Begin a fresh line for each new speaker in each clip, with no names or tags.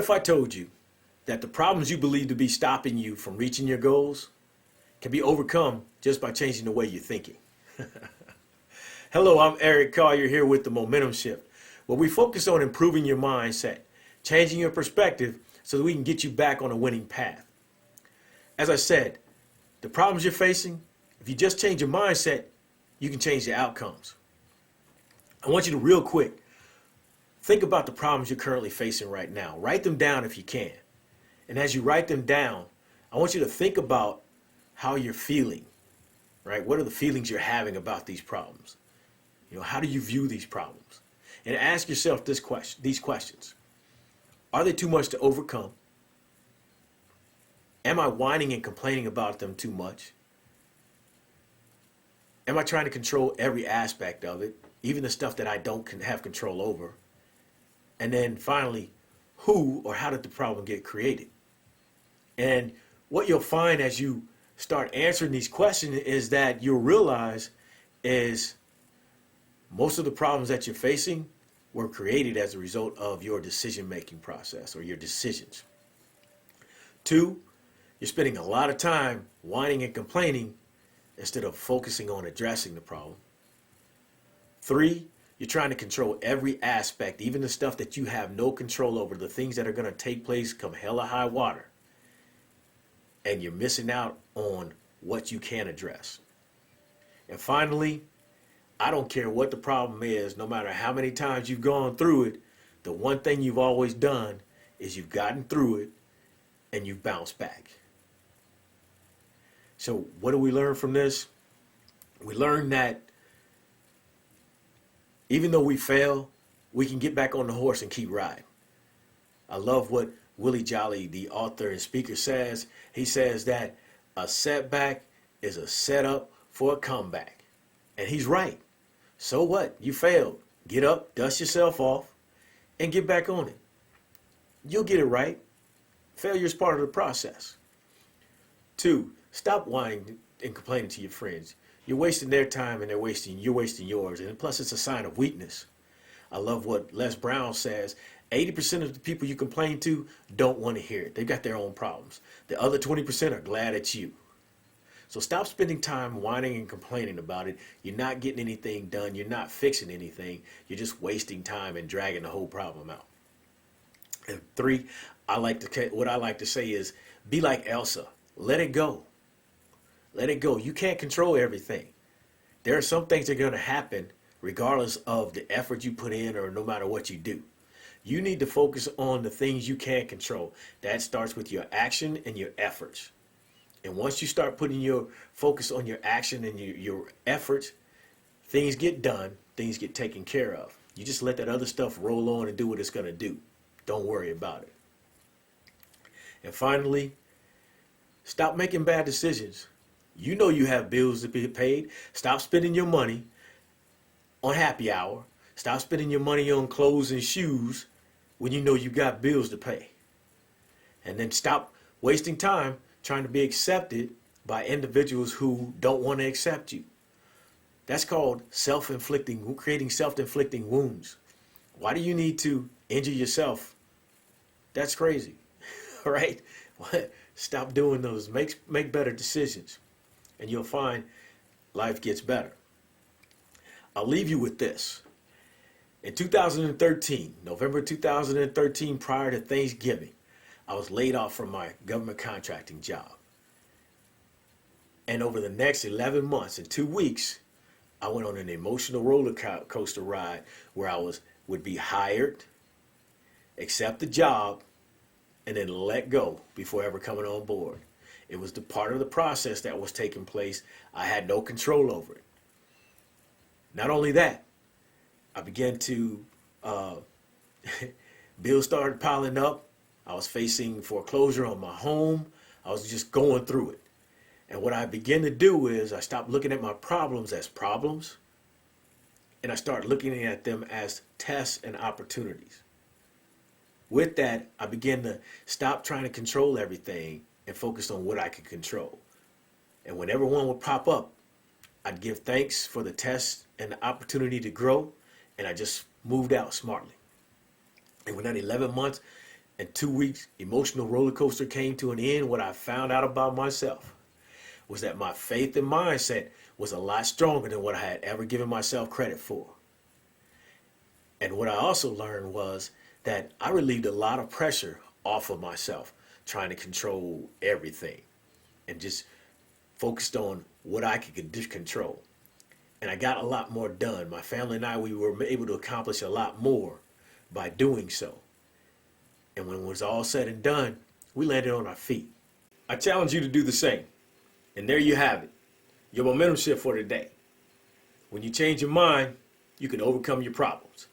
if I told you that the problems you believe to be stopping you from reaching your goals can be overcome just by changing the way you're thinking? Hello, I'm Eric Collier here with the Momentum Shift, where we focus on improving your mindset, changing your perspective so that we can get you back on a winning path. As I said, the problems you're facing, if you just change your mindset, you can change the outcomes. I want you to real quick think about the problems you're currently facing right now. Write them down if you can. And as you write them down, I want you to think about how you're feeling, right? What are the feelings you're having about these problems? How do you view these problems? And ask yourself these questions. Are they too much to overcome? Am I whining and complaining about them too much? Am I trying to control every aspect of it, even the stuff that I don't have control over? And then finally, who or how did the problem get created? And what you'll find as you start answering these questions is that you'll realize is most of the problems that you're facing were created as a result of your decision-making process or your decisions. 2, you're spending a lot of time whining and complaining instead of focusing on addressing the problem. 3, you're trying to control every aspect, even the stuff that you have no control over, the things that are going to take place come hell or high water. And you're missing out on what you can address. And finally, I don't care what the problem is, no matter how many times you've gone through it, the one thing you've always done is you've gotten through it and you've bounced back. So what do we learn from this? We learn that even though we fail, we can get back on the horse and keep riding. I love what Willie Jolly, the author and speaker, says. He says that a setback is a setup for a comeback. And he's right. So what? You failed. Get up, dust yourself off, and get back on it. You'll get it right. Failure is part of the process. 2, stop whining and complaining to your friends. You're wasting their time and you're wasting yours. And plus, it's a sign of weakness. I love what Les Brown says. 80% of the people you complain to don't want to hear it. They've got their own problems. The other 20% are glad it's you. So stop spending time whining and complaining about it. You're not getting anything done. You're not fixing anything. You're just wasting time and dragging the whole problem out. And 3, what I like to say is be like Elsa. Let it go. Let it go. You can't control everything. There are some things that are going to happen regardless of the effort you put in or no matter what you do. You need to focus on the things you can control. That starts with your action and your efforts. And once you start putting your focus on your action and your efforts, things get done, things get taken care of. You just let that other stuff roll on and do what it's going to do. Don't worry about it. And finally, stop making bad decisions. You know you have bills to be paid. Stop spending your money on happy hour. Stop spending your money on clothes and shoes when you know you got bills to pay. And then stop wasting time trying to be accepted by individuals who don't want to accept you. That's called creating self-inflicting wounds. Why do you need to injure yourself? That's crazy, all right? Stop doing those. Make better decisions, and you'll find life gets better. I'll leave you with this. In 2013, November 2013, prior to Thanksgiving, I was laid off from my government contracting job. And over the next 11 months and 2 weeks, I went on an emotional roller coaster ride where I would be hired, accept the job, and then let go before ever coming on board. It was the part of the process that was taking place. I had no control over it. Not only that, I began to, bills started piling up. I was facing foreclosure on my home. I was just going through it. And what I began to do is I stopped looking at my problems as problems, and I started looking at them as tests and opportunities. With that, I began to stop trying to control everything and focus on what I could control. And whenever one would pop up, I'd give thanks for the test and the opportunity to grow, and I just moved out smartly. And within 11 months, In 2 weeks, emotional roller coaster came to an end. What I found out about myself was that my faith and mindset was a lot stronger than what I had ever given myself credit for. And what I also learned was that I relieved a lot of pressure off of myself, trying to control everything, and just focused on what I could control. And I got a lot more done. My family and I, we were able to accomplish a lot more by doing so. And when it was all said and done, we landed on our feet. I challenge you to do the same. And there you have it, your momentum shift for today. When you change your mind, you can overcome your problems.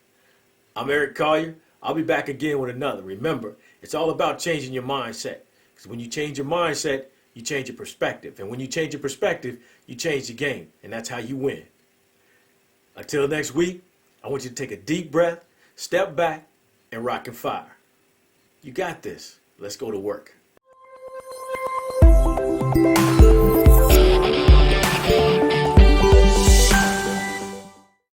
I'm Eric Collier. I'll be back again with another. Remember, it's all about changing your mindset. Because when you change your mindset, you change your perspective. And when you change your perspective, you change the game. And that's how you win. Until next week, I want you to take a deep breath, step back, and rock and fire. You got this. Let's go to work.